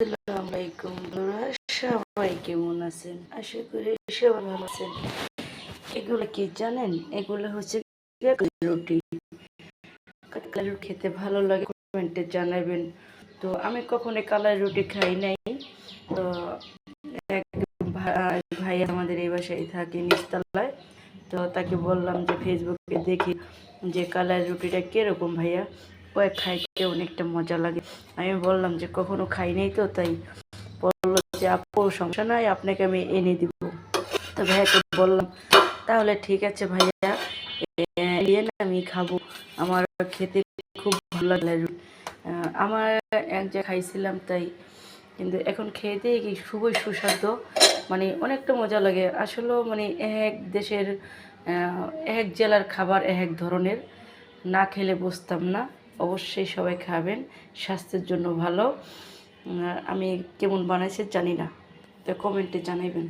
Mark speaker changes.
Speaker 1: আসসালামু আলাইকুম বন্ধুরা, সবাই কেমন আছেন? আশা করি সবাই ভালো আছেন। এগুলো কি জানেন? এগুলো হচ্ছে রুটি। কালাই রুটি খেতে ভালো লাগে, কমেন্টে জানাবেন। তো আমি কখনো কালাই রুটি খাই নাই। তো এক ভাই আমাদের এই বাসায় থাকে নিচতলায়। তো তাকে বললাম যে ফেসবুকে দেখি যে কালাই রুটিটা কিরকম ভাইয়া। কয়েক খাইতে অনেকটা মজা লাগে। আমি বললাম যে কখনো খাই নাই, তো তাই বললো যে আপু সমস্যা নাই, আপনাকে আমি এনে দিব। তো ভাইয়াকে বললাম তাহলে ঠিক আছে ভাইয়া, আমি খাবো। আমার খেতে খুব ভালো লাগলো। আমার এক জায়গায় খাইছিলাম তাই, কিন্তু এখন খেতে কি খুবই সুস্বাদু, মানে অনেকটা মজা লাগে আসলেও। মানে এক দেশের এক জেলার খাবার এক ধরনের, না খেলে বুঝতাম না। অবশ্যই সবাই খাবেন, স্বাস্থ্যের জন্য ভালো। আমি কেমন বানাইছে জানি না, তো কমেন্টে জানাইবেন।